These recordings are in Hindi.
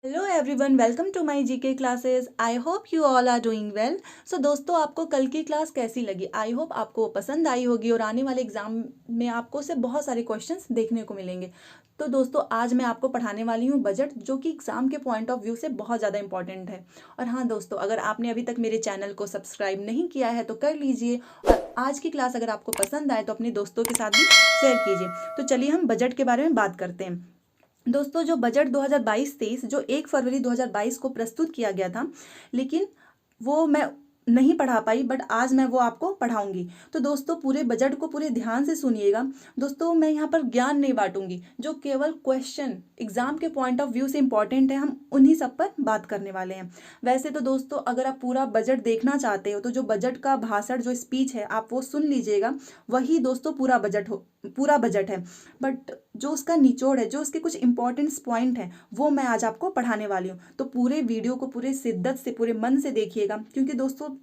Hello everyone, welcome to my GK classes. I hope you all are doing well. So दोस्तों, आपको कल की क्लास कैसी लगी? आई होप आपको पसंद आई होगी और आने वाले एग्जाम में आपको से बहुत सारे क्वेश्चंस देखने को मिलेंगे। तो दोस्तों, आज मैं आपको पढ़ाने वाली हूँ बजट, जो कि एग्जाम के पॉइंट ऑफ व्यू से बहुत ज़्यादा इंपॉर्टेंट है। और हाँ दोस्तों, अगर आपने अभी तक मेरे चैनल को सब्सक्राइब नहीं किया है तो कर लीजिए, और आज की क्लास अगर आपको पसंद आए तो अपने दोस्तों के साथ भी शेयर कीजिए। तो चलिए हम बजट के बारे में बात करते हैं। दोस्तों, जो बजट 2022-23 जो 1 फरवरी 2022 को प्रस्तुत किया गया था, लेकिन वो मैं नहीं पढ़ा पाई, बट आज मैं वो आपको पढ़ाऊंगी। तो दोस्तों, पूरे बजट को पूरे ध्यान से सुनिएगा। दोस्तों, मैं यहाँ पर ज्ञान नहीं बांटूंगी, जो केवल क्वेश्चन एग्जाम के पॉइंट ऑफ व्यू से इंपॉर्टेंट है, हम उन्हीं सब पर बात करने वाले हैं। वैसे तो दोस्तों, अगर आप पूरा बजट देखना चाहते हो तो जो बजट का भाषण, जो स्पीच है, आप वो सुन लीजिएगा। वही दोस्तों पूरा बजट है। बट जो उसका निचोड़ है, जो उसके कुछ इंपॉर्टेंट्स पॉइंट हैं, वो मैं आज आपको पढ़ाने वाली हूँ। तो पूरे वीडियो को पूरे शिद्दत से, पूरे मन से देखिएगा, क्योंकि दोस्तों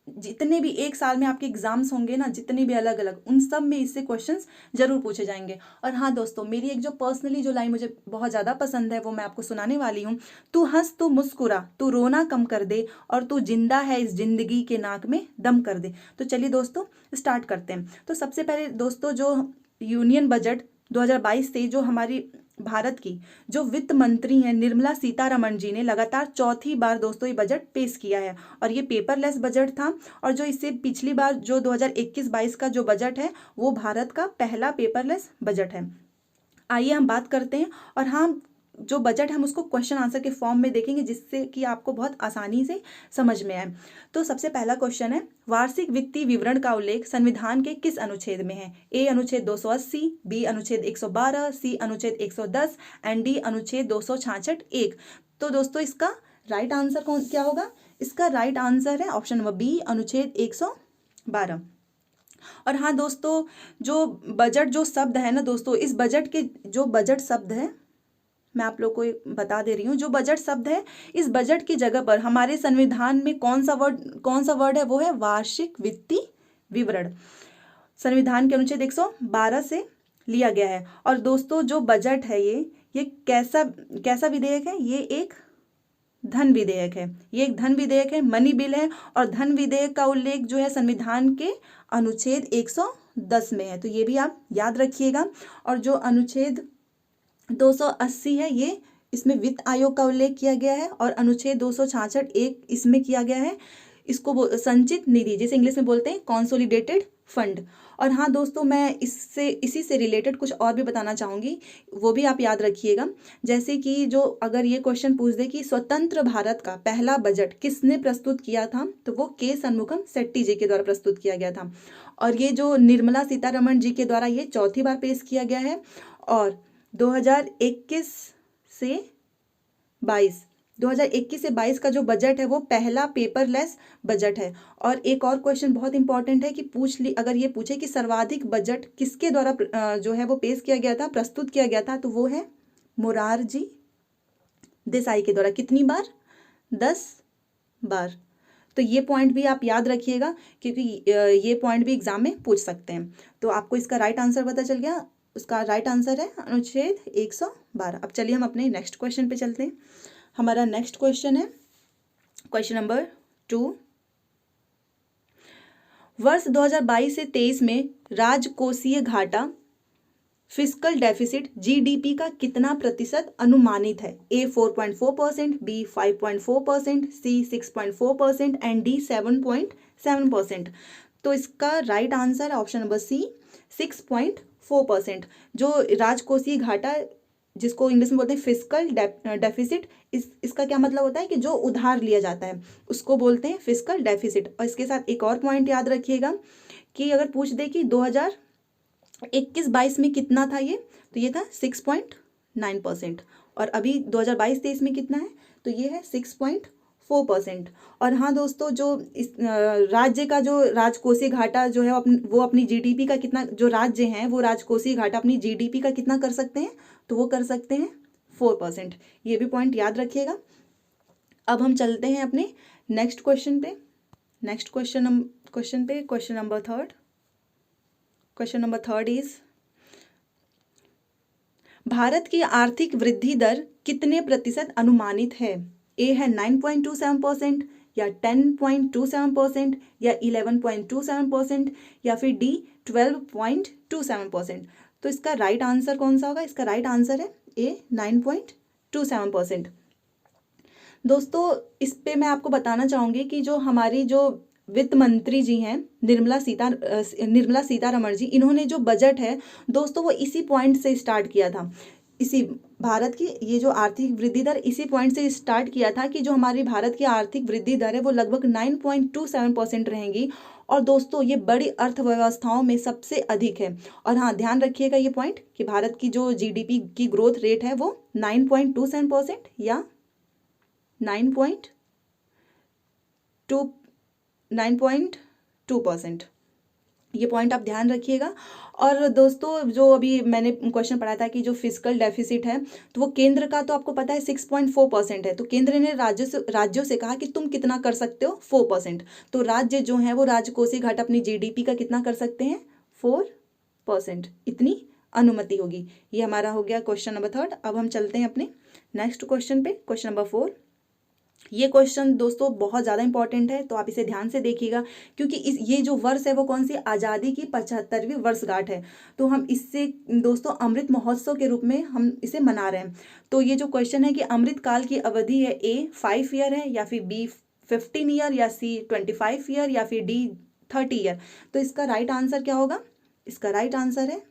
जितने भी एक साल में आपके एग्जाम्स होंगे ना, जितने भी अलग अलग, उन सब में इससे क्वेश्चंस जरूर पूछे जाएंगे। और हाँ दोस्तों, मेरी एक जो पर्सनली जो लाइन मुझे बहुत ज़्यादा पसंद है, वो मैं आपको सुनाने वाली हूँ। तू हंस, तू मुस्कुरा, तू रोना कम कर दे, और तू जिंदा है इस जिंदगी के नाक में दम कर दे। तो चलिए दोस्तों, स्टार्ट करते हैं। तो सबसे पहले दोस्तों, जो यूनियन बजट 2022 से जो हमारी भारत की जो वित्त मंत्री हैं निर्मला सीतारमण जी ने लगातार चौथी बार दोस्तों ये बजट पेश किया है। और ये पेपरलेस बजट था। और जो इससे पिछली बार जो 2021-22 का जो बजट है, वो भारत का पहला पेपरलेस बजट है। आइए हम बात करते हैं। और हाँ, जो बजट हम उसको क्वेश्चन आंसर के फॉर्म में देखेंगे, जिससे कि आपको बहुत आसानी से समझ में आए। तो सबसे पहला क्वेश्चन है, वार्षिक वित्तीय विवरण का उल्लेख संविधान के किस अनुच्छेद में है? ए अनुच्छेद 280, बी अनुच्छेद 112, सी अनुच्छेद 110 एंड डी अनुच्छेद 266 एक। तो दोस्तों, इसका राइट आंसर क्या होगा? इसका राइट आंसर है ऑप्शन नंबर बी, अनुच्छेद 112। और हाँ दोस्तों, जो बजट जो शब्द है ना दोस्तों, इस बजट के जो बजट शब्द है, मैं आप लोग को बता दे रही हूँ, जो बजट शब्द है, इस बजट की जगह पर हमारे संविधान में कौन सा वर्ड है? वो है वार्षिक वित्तीय विवरण। संविधान के अनुच्छेद 112 से लिया गया है। और दोस्तों, जो बजट है, ये कैसा कैसा विधेयक है? ये एक धन विधेयक है। ये एक धन विधेयक है, मनी बिल है। और धन विधेयक का उल्लेख जो है संविधान के अनुच्छेद 110 में है। तो ये भी आप याद रखिएगा। और जो अनुच्छेद 280 है, ये इसमें वित्त आयोग का उल्लेख किया गया है। और अनुच्छेद 266 एक इसमें किया गया है, इसको संचित निधि, जिसे इंग्लिश में बोलते हैं कॉन्सोलिडेटेड फंड। और हाँ दोस्तों, मैं इसी से रिलेटेड कुछ और भी बताना चाहूँगी, वो भी आप याद रखिएगा। जैसे कि जो अगर ये क्वेश्चन पूछ दे कि स्वतंत्र भारत का पहला बजट किसने प्रस्तुत किया था, तो वो के शनमुगम शेट्टी जी के द्वारा प्रस्तुत किया गया था। और ये जो निर्मला सीतारमण जी के द्वारा ये चौथी बार पेश किया गया है। और 2021 से 22 का जो बजट है, वो पहला पेपरलेस बजट है। और एक और क्वेश्चन बहुत इंपॉर्टेंट है कि अगर ये पूछे कि सर्वाधिक बजट किसके द्वारा जो है वो पेश किया गया था, प्रस्तुत किया गया था, तो वो है मोरारजी देसाई के द्वारा। कितनी बार? 10 बार। तो ये पॉइंट भी आप याद रखिएगा, क्योंकि ये पॉइंट भी एग्जाम में पूछ सकते हैं। तो आपको इसका राइट आंसर पता चल गया। उसका राइट आंसर है अनुच्छेद 112। अब चलिए हम अपने नेक्स्ट क्वेश्चन पे चलते हैं। हमारा नेक्स्ट क्वेश्चन है क्वेश्चन नंबर 2। वर्ष 2022 से 23 में राजकोषीय घाटा, फिस्कल डेफिसिट जीडीपी का कितना प्रतिशत अनुमानित है? ए 4.4%, बी 5.4%, सी 6.4% एंड डी 7.7%। तो इसका राइट आंसर है ऑप्शन नंबर सी, 6.4%। जो राजकोषीय घाटा, जिसको इंग्लिश में बोलते हैं फिस्कल डेफिसिट, इसका क्या मतलब होता है कि जो उधार लिया जाता है, उसको बोलते हैं फिस्कल डेफिसिट। और इसके साथ एक और पॉइंट याद रखिएगा कि अगर पूछ दे कि 2021-22 में कितना था ये, तो ये था 6.9%। और अभी 2022-23 में कितना है? तो ये है 6.4%। और हाँ दोस्तों, जो इस राज्य का जो राजकोषीय घाटा जो है, वो अपनी जीडीपी का कितना, जो राज्य हैं वो राजकोषीय घाटा अपनी जीडीपी का कितना कर सकते हैं? तो वो कर सकते हैं 4%। ये भी पॉइंट याद रखिएगा। अब हम चलते हैं अपने नेक्स्ट क्वेश्चन पे। Question number third. Question number third is, Bharat की आर्थिक वृद्धि दर कितने प्रतिशत अनुमानित है? ए है 9.27% या 10.27% या 11.27% या फिर डी 12.27%। तो इसका राइट आंसर कौन सा होगा? इसका राइट आंसर है ए 9.27%। दोस्तों इस पे मैं आपको बताना चाहूँगी कि जो हमारी जो वित्त मंत्री जी हैं निर्मला सीतारमण जी, इन्होंने जो बजट है दोस्तों वो इसी पॉइंट से स्टार्ट किया था। इसी भारत की ये जो आर्थिक वृद्धि दर इसी पॉइंट से स्टार्ट किया था कि जो हमारी भारत की आर्थिक वृद्धि दर है वो लगभग 9.27% रहेंगी। और दोस्तों ये बड़ी अर्थव्यवस्थाओं में सबसे अधिक है। और हाँ, ध्यान रखिएगा ये पॉइंट कि भारत की जो जीडीपी की ग्रोथ रेट है वो 9.27% या 9.2%। ये पॉइंट आप ध्यान रखिएगा। और दोस्तों जो अभी मैंने क्वेश्चन पढ़ा था कि जो फिस्कल डेफिसिट है तो वो केंद्र का तो आपको पता है 6.4% है। तो केंद्र ने राज्यों से कहा कि तुम कितना कर सकते हो? 4%। तो राज्य जो हैं वो राजकोषीय घाटा अपनी जीडीपी का कितना कर सकते हैं? 4%। इतनी अनुमति होगी। ये हमारा हो गया क्वेश्चन नंबर 3। अब हम चलते हैं अपने नेक्स्ट क्वेश्चन पे, क्वेश्चन नंबर 4। ये क्वेश्चन दोस्तों बहुत ज़्यादा इंपॉर्टेंट है, तो आप इसे ध्यान से देखिएगा क्योंकि ये जो वर्ष है वो कौन सी? आज़ादी की 75वीं वर्षगांठ है। तो हम इससे दोस्तों अमृत महोत्सव के रूप में हम इसे मना रहे हैं। तो ये जो क्वेश्चन है कि अमृत काल की अवधि है, ए 5 ईयर है या फिर बी 15 ईयर या सी 25 ईयर या फिर डी 30 ईयर। तो इसका राइट आंसर क्या होगा? इसका राइट आंसर है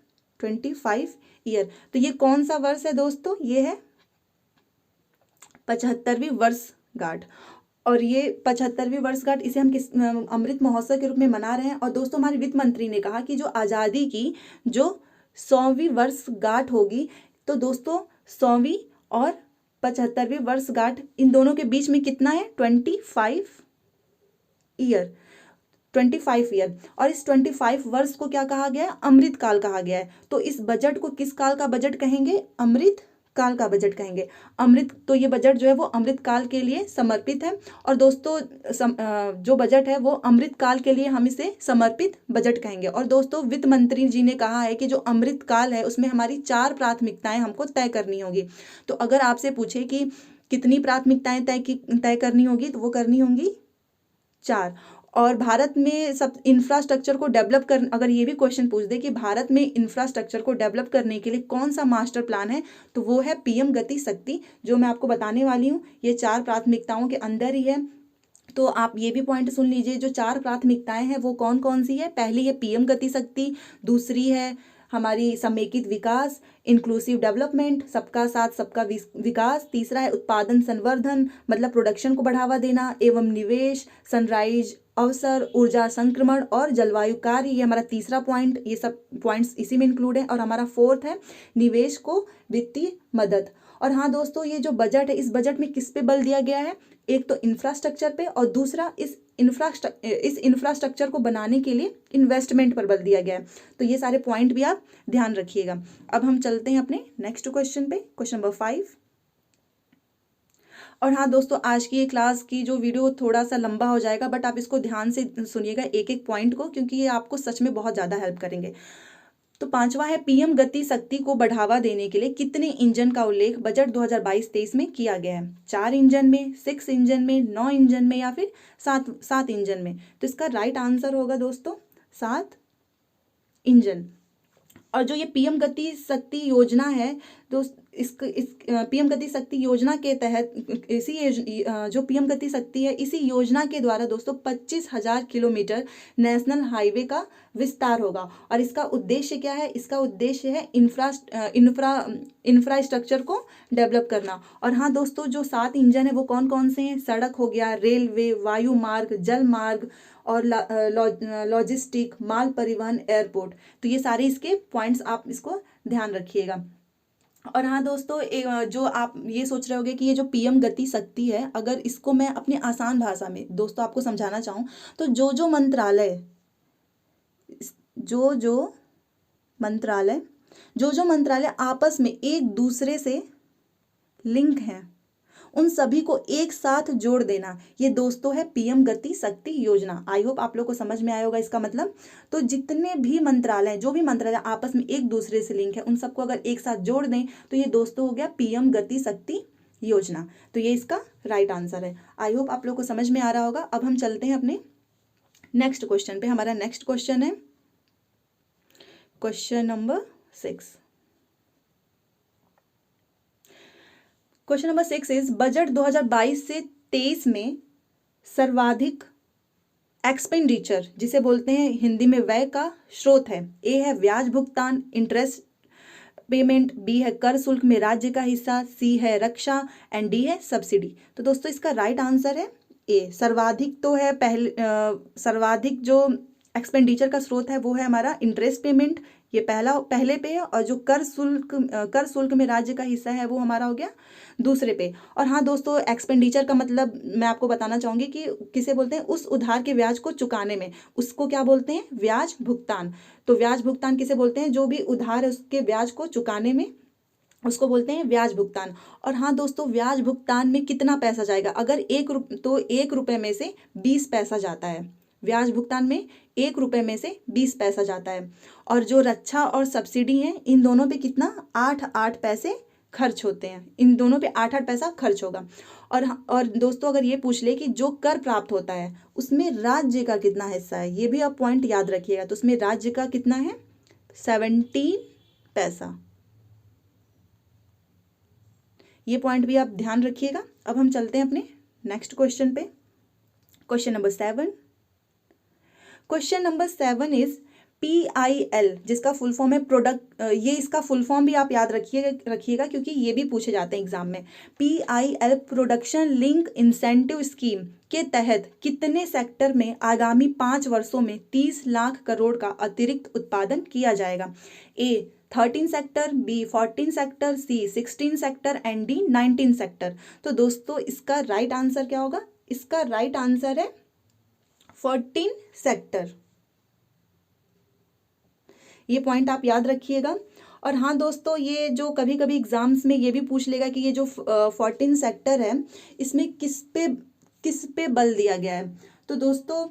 25 ईयर। तो ये कौन सा वर्ष है दोस्तों? ये है 75वीं वर्षगांठ। और ये 75वीं वर्षगांठ इसे हम किस अमृत महोत्सव के रूप में मना रहे हैं। और दोस्तों हमारे वित्त मंत्री ने कहा कि जो आज़ादी की जो 100वीं वर्षगांठ होगी, तो दोस्तों 100वीं और 75वीं वर्षगांठ इन दोनों के बीच में कितना है? 25 ईयर। 25 ईयर। और इस 25 वर्ष को क्या कहा गया है? अमृत काल कहा गया है। तो इस बजट को किस काल का बजट कहेंगे? अमृत काल का बजट कहेंगे। अमृत, तो ये बजट जो है वो अमृत काल के लिए समर्पित है। और दोस्तों जो बजट है वो अमृत काल के लिए हम इसे समर्पित बजट कहेंगे। और दोस्तों वित्त मंत्री जी ने कहा है कि जो अमृत काल है उसमें हमारी 4 प्राथमिकताएं हमको तय करनी होगी। तो अगर आपसे पूछे कि कितनी प्राथमिकताएं तय करनी होगी, तो वो करनी होंगी 4। और भारत में सब इंफ्रास्ट्रक्चर को डेवलप कर, अगर ये भी क्वेश्चन पूछ दे कि भारत में इंफ्रास्ट्रक्चर को डेवलप करने के लिए कौन सा मास्टर प्लान है, तो वो है पीएम गति शक्ति, जो मैं आपको बताने वाली हूँ। ये 4 प्राथमिकताओं के अंदर ही है। तो आप ये भी पॉइंट सुन लीजिए, जो 4 प्राथमिकताएं हैं वो कौन कौन सी है? पहली है पीएम गति शक्ति, दूसरी है हमारी समेकित विकास, इंक्लूसिव डेवलपमेंट, सबका साथ सबका विकास, तीसरा है उत्पादन संवर्धन, मतलब प्रोडक्शन को बढ़ावा देना एवं निवेश, सनराइज अवसर, ऊर्जा संक्रमण और जलवायु कार्य, ये हमारा तीसरा पॉइंट। ये सब पॉइंट्स इसी में इंक्लूड है। और हमारा 4th है निवेश को वित्तीय मदद। और हाँ दोस्तों, ये जो बजट है इस बजट में किस पे बल दिया गया है? एक तो इंफ्रास्ट्रक्चर पे और दूसरा इस इंफ्रास्ट्रक्चर को बनाने के लिए इन्वेस्टमेंट पर बल दिया गया है। तो ये सारे पॉइंट भी आप ध्यान रखिएगा। अब हम चलते हैं अपने नेक्स्ट क्वेश्चन पे, क्वेश्चन नंबर 5। और हाँ दोस्तों, आज की ये क्लास की जो वीडियो थोड़ा सा लंबा हो जाएगा, बट आप इसको ध्यान से सुनिएगा एक एक पॉइंट को, क्योंकि ये आपको सच में बहुत ज़्यादा हेल्प करेंगे। तो 5वां है पीएम गति शक्ति को बढ़ावा देने के लिए कितने इंजन का उल्लेख बजट 2022-23 में किया गया है? 4 इंजन में, 6 इंजन में, 9 इंजन में या फिर 7 इंजन में? तो इसका राइट आंसर होगा दोस्तों 7 इंजन। और जो ये पीएम गति शक्ति योजना है दोस्त, इस पीएम गति शक्ति योजना के तहत जो पीएम गति शक्ति है इसी योजना के द्वारा दोस्तों 25,000 किलोमीटर नेशनल हाईवे का विस्तार होगा। और इसका उद्देश्य क्या है? इसका उद्देश्य है इंफ्रास्ट्रक्चर को डेवलप करना। और हाँ दोस्तों, जो 7 इंजन है वो कौन कौन से हैं? सड़क हो गया, रेलवे, वायु मार्ग, जल मार्ग और लॉजिस्टिक, माल परिवहन, एयरपोर्ट। तो ये सारे इसके पॉइंट्स आप इसको ध्यान रखिएगा। और हाँ दोस्तों, जो आप ये सोच रहे होगे कि ये जो पीएम गति शक्ति है, अगर इसको मैं अपनी आसान भाषा में दोस्तों आपको समझाना चाहूँ, तो जो मंत्रालय आपस में एक दूसरे से लिंक हैं, उन सभी को एक साथ जोड़ देना, ये दोस्तों है पीएम गति शक्ति योजना। आई होप आप लोग को समझ में आया होगा इसका मतलब। तो जितने भी मंत्रालय, जो भी मंत्रालय आपस में एक दूसरे से लिंक है, उन सबको अगर एक साथ जोड़ दें तो ये दोस्तों हो गया पीएम गति शक्ति योजना। तो ये इसका राइट आंसर है। आई होप आप लोग को समझ में आ रहा होगा। अब हम चलते हैं अपने नेक्स्ट क्वेश्चन पे। हमारा नेक्स्ट क्वेश्चन है question number 6। Question number 6 is budget 2022 से 23 में सर्वाधिक एक्सपेंडिचर, जिसे बोलते हैं हिंदी में व्यय का स्रोत है। ए है ब्याज भुगतान इंटरेस्ट पेमेंट, बी है कर शुल्क में राज्य का हिस्सा, सी है रक्षा एंड डी है सब्सिडी। तो दोस्तों इसका राइट आंसर है ए। सर्वाधिक तो है सर्वाधिक जो एक्सपेंडिचर का स्रोत है वो है हमारा इंटरेस्ट पेमेंट, ये पहले पे है। और जो कर शुल्क में राज्य का हिस्सा है वो हमारा हो गया दूसरे पे। और हाँ दोस्तों, एक्सपेंडिचर का मतलब मैं आपको बताना चाहूंगी कि किसे बोलते हैं, उस उधार के ब्याज को चुकाने में, उसको क्या बोलते हैं, ब्याज भुगतान। तो ब्याज भुगतान किसे बोलते हैं, जो भी उधार है उसके ब्याज को चुकाने में, उसको बोलते हैं ब्याज भुगतान। और हाँ दोस्तों, ब्याज भुगतान में कितना पैसा जाएगा, अगर 1 रुपये में से 20 पैसा जाता है। ब्याज भुगतान में 1 रुपये में से 20 पैसा जाता है। और जो रक्षा और सब्सिडी है, इन दोनों पे कितना, 8 पैसे खर्च होते हैं। इन दोनों पे 8 पैसा खर्च होगा। और दोस्तों अगर ये पूछ ले कि जो कर प्राप्त होता है उसमें राज्य का कितना हिस्सा है, ये भी आप पॉइंट याद रखिएगा। तो उसमें राज्य का कितना है, 17 पैसा। ये पॉइंट भी आप ध्यान रखिएगा। अब हम चलते हैं अपने नेक्स्ट क्वेश्चन पे। Question number 7। Question number 7 is PIL, जिसका फुल फॉर्म है प्रोडक्ट, ये इसका फुल फॉर्म भी आप याद रखिएगा क्योंकि ये भी पूछे जाते हैं एग्जाम में। PIL production link incentive scheme के तहत कितने सेक्टर में आगामी 5 वर्षों में 30 लाख करोड़ का अतिरिक्त उत्पादन किया जाएगा। A 13 sector, B 14 sector, C 16 sector and D 19 sector. तो दोस्तों इसका राइट आंसर क्या होगा, इसका राइट आंसर है 14 सेक्टर। ये पॉइंट आप याद रखिएगा। और हाँ दोस्तों, ये जो कभी कभी एग्जाम्स में ये भी पूछ लेगा कि ये जो 14 सेक्टर है इसमें किस पे बल दिया गया है। तो दोस्तों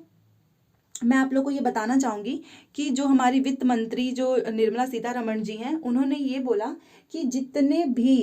मैं आप लोग को ये बताना चाहूँगी कि जो हमारी वित्त मंत्री जो निर्मला सीतारमण जी हैं, उन्होंने ये बोला कि जितने भी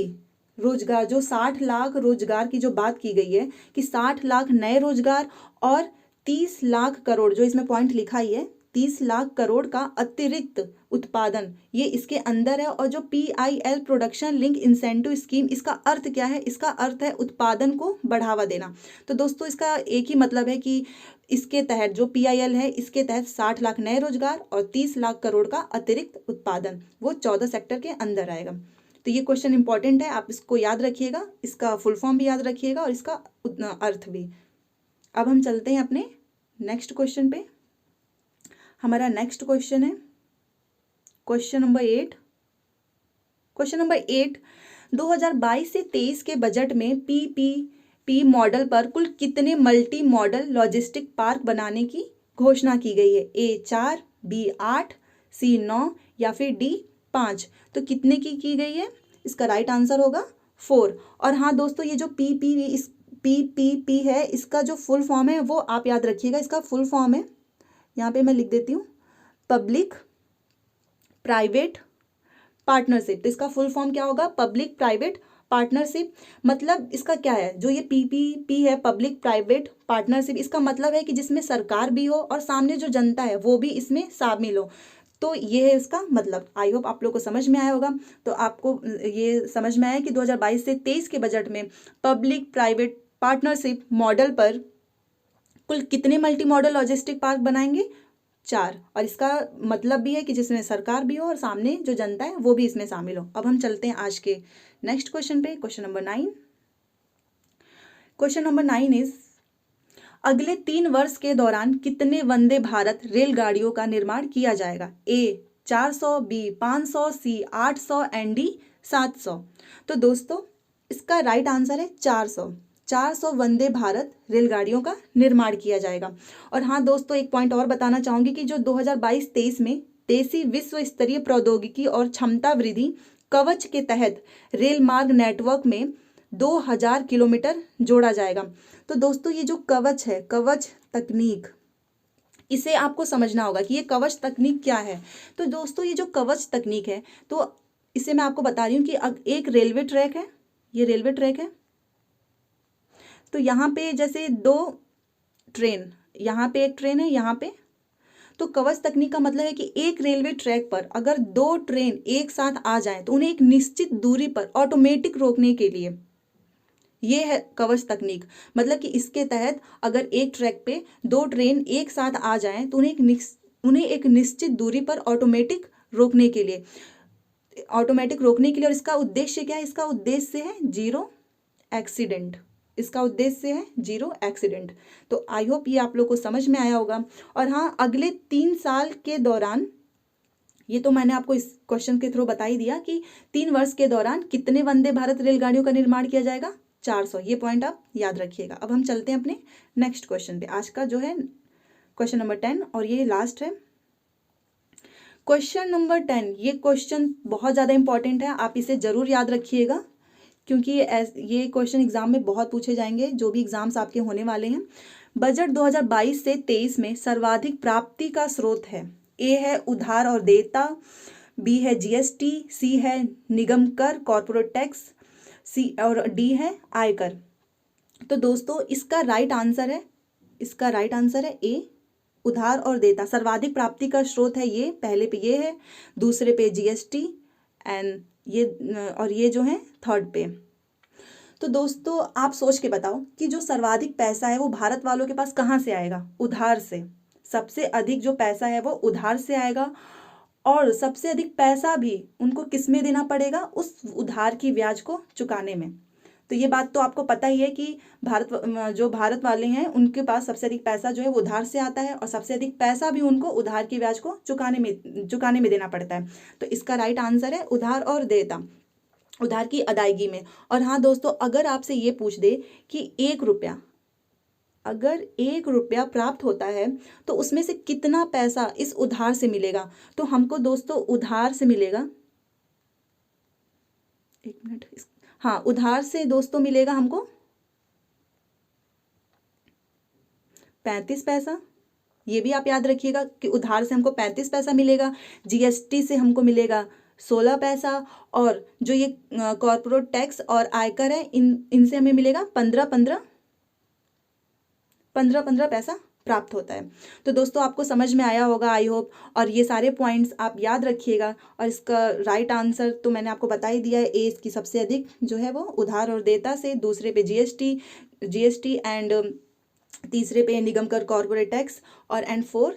रोजगार, जो 60 लाख रोजगार की जो बात की गई है कि 60 लाख नए रोजगार और 30 लाख करोड़, जो इसमें पॉइंट लिखा ही है 30 लाख करोड़ का अतिरिक्त उत्पादन, ये इसके अंदर है। और जो PIL production link incentive scheme, इसका अर्थ क्या है, इसका अर्थ है उत्पादन को बढ़ावा देना। तो दोस्तों इसका एक ही मतलब है कि इसके तहत जो PIL है, इसके तहत 60 लाख नए रोजगार और 30 लाख करोड़ का अतिरिक्त उत्पादन, वो 14 सेक्टर के अंदर आएगा। तो ये क्वेश्चन इंपॉर्टेंट है, आप इसको याद रखिएगा, इसका फुल फॉर्म भी याद रखिएगा और इसका अर्थ भी। अब हम चलते हैं अपने नेक्स्ट क्वेश्चन पे। हमारा नेक्स्ट क्वेश्चन है क्वेश्चन नंबर 8। क्वेश्चन नंबर 8, 2022 से 23 के बजट में PPP मॉडल पर कुल कितने मल्टी मॉडल लॉजिस्टिक पार्क बनाने की घोषणा की गई है। A 4, B 8, C 9 या फिर D 5। तो कितने की गई है, इसका राइट आंसर होगा 4। और हाँ दोस्तों, ये जो PPP है, इसका जो फुल फॉर्म है वो आप याद रखिएगा। इसका फुल फॉर्म है, यहाँ पे मैं लिख देती हूँ, पब्लिक प्राइवेट पार्टनरशिप। तो इसका फुल फॉर्म क्या होगा, पब्लिक प्राइवेट पार्टनरशिप। मतलब इसका क्या है, जो ये PPP है, पब्लिक प्राइवेट पार्टनरशिप, इसका मतलब है कि जिसमें सरकार भी हो और सामने जो जनता है वो भी इसमें शामिल हो। तो ये है इसका मतलब। आई होप आप लोग को समझ में आया होगा। तो आपको ये समझ में आया कि 2022 से 23 के बजट में पब्लिक प्राइवेट पार्टनरशिप मॉडल पर कुल कितने मल्टी मॉडल लॉजिस्टिक पार्क बनाएंगे, 4। और इसका मतलब भी है कि जिसमें सरकार भी हो और सामने जो जनता है वो भी इसमें शामिल हो। अब हम चलते हैं आज के नेक्स्ट क्वेश्चन पे, question number 9। Question number 9 is अगले 3 वर्ष के दौरान कितने वंदे भारत रेलगाड़ियों का निर्माण किया जाएगा। A 400, B 500, C 800 and D 700। तो दोस्तों इसका राइट आंसर है 400 वंदे भारत रेलगाड़ियों का निर्माण किया जाएगा। और हाँ दोस्तों, एक पॉइंट और बताना चाहूंगी कि जो 2022-23 में देशी विश्व स्तरीय प्रौद्योगिकी और क्षमता वृद्धि कवच के तहत रेल मार्ग नेटवर्क में 2000 किलोमीटर जोड़ा जाएगा। तो दोस्तों ये जो कवच है, कवच तकनीक, इसे आपको समझना होगा कि ये कवच तकनीक क्या है। तो दोस्तों ये जो कवच तकनीक है, तो इसे मैं आपको बता रही हूँ कि एक रेलवे ट्रैक है, ये रेलवे ट्रैक है। तो यहाँ पे जैसे दो ट्रेन, यहाँ पे एक ट्रेन है, यहाँ पे, तो कवच तकनीक का मतलब है कि एक रेलवे ट्रैक पर अगर दो ट्रेन एक साथ आ जाएं तो उन्हें एक निश्चित दूरी पर ऑटोमेटिक रोकने के लिए, ये है कवच तकनीक। मतलब कि इसके तहत अगर एक ट्रैक पे दो ट्रेन एक साथ आ जाएं तो उन्हें एक निश्चित दूरी पर ऑटोमेटिक रोकने के लिए, और इसका उद्देश्य क्या है? इसका उद्देश्य है जीरो एक्सीडेंट। इसका उद्देश्य है जीरो एक्सीडेंट। तो आई होप ये आप लोग को समझ में आया होगा। और हाँ, अगले 3 साल के दौरान, ये तो मैंने आपको इस क्वेश्चन के थ्रू बता ही दिया कि 3 वर्ष के दौरान कितने वंदे भारत रेलगाड़ियों का निर्माण किया जाएगा? 400। ये पॉइंट आप याद रखिएगा। अब हम चलते हैं अपने नेक्स्ट क्वेश्चन पे। आज का जो है क्वेश्चन नंबर 10 और ये लास्ट है। क्वेश्चन नंबर 10, ये क्वेश्चन बहुत ज़्यादा इंपॉर्टेंट है, आप इसे ज़रूर याद रखिएगा क्योंकि ये क्वेश्चन एग्जाम में बहुत पूछे जाएंगे, जो भी एग्जाम्स आपके होने वाले हैं। बजट 2022 से 23 में सर्वाधिक प्राप्ति का स्रोत है। ए है उधार और देयता, बी है जीएसटी, सी है निगम कर कॉर्पोरेट टैक्स, सी और डी है आयकर। तो दोस्तों इसका राइट आंसर है ए, उधार और देयता। सर्वाधिक प्राप्ति का स्रोत है ये, पहले पे ये है, दूसरे पे जीएसटी एंड ये जो है थर्ड पे। तो दोस्तों आप सोच के बताओ कि जो सर्वाधिक पैसा है वो भारत वालों के पास कहाँ से आएगा? उधार से। सबसे अधिक जो पैसा है वो उधार से आएगा, और सबसे अधिक पैसा भी उनको किस में देना पड़ेगा? उस उधार की ब्याज को चुकाने में। तो ये बात तो आपको पता ही है कि भारत वाले हैं उनके पास सबसे अधिक पैसा जो है वो उधार से आता है, और सबसे अधिक पैसा भी उनको उधार की ब्याज को चुकाने में देना पड़ता है। तो इसका राइट आंसर है उधार और देयता, उधार की अदायगी में। और हाँ दोस्तों, अगर आपसे ये पूछ दे कि अगर 1 रुपया प्राप्त होता है तो उसमें से कितना पैसा इस उधार से मिलेगा, तो हमको दोस्तों उधार से मिलेगा, एक मिनट, हाँ, उधार से दोस्तों मिलेगा हमको 35 पैसा। ये भी आप याद रखिएगा कि उधार से हमको 35 पैसा मिलेगा, जीएसटी से हमको मिलेगा 16 पैसा, और जो ये कॉर्पोरेट टैक्स और आयकर है इनसे हमें मिलेगा 15 पैसा प्राप्त होता है। तो दोस्तों आपको समझ में आया होगा आई होप, और ये सारे पॉइंट्स आप याद रखिएगा। और इसका राइट आंसर तो मैंने आपको बता ही दिया है, ए इसकी सबसे अधिक जो है वो उधार और देयता से, दूसरे पे जीएसटी एंड तीसरे पे निगम कर कॉर्पोरेट टैक्स, और एंड 4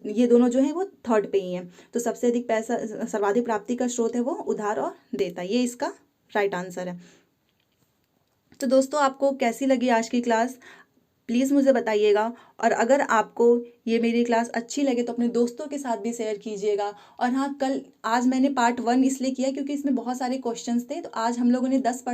ये दोनों जो है वो थर्ड पे ही हैं। तो सबसे अधिक पैसा, सर्वाधिक प्राप्ति का स्रोत है वो उधार और देयता, ये इसका राइट आंसर है। तो दोस्तों आपको कैसी लगी आज की क्लास, प्लीज़ मुझे बताइएगा। और अगर आपको ये मेरी क्लास अच्छी लगे तो अपने दोस्तों के साथ भी शेयर कीजिएगा। और हाँ, आज मैंने पार्ट 1 इसलिए किया क्योंकि इसमें बहुत सारे क्वेश्चंस थे, तो आज हम लोगों ने 10 पढ़ा।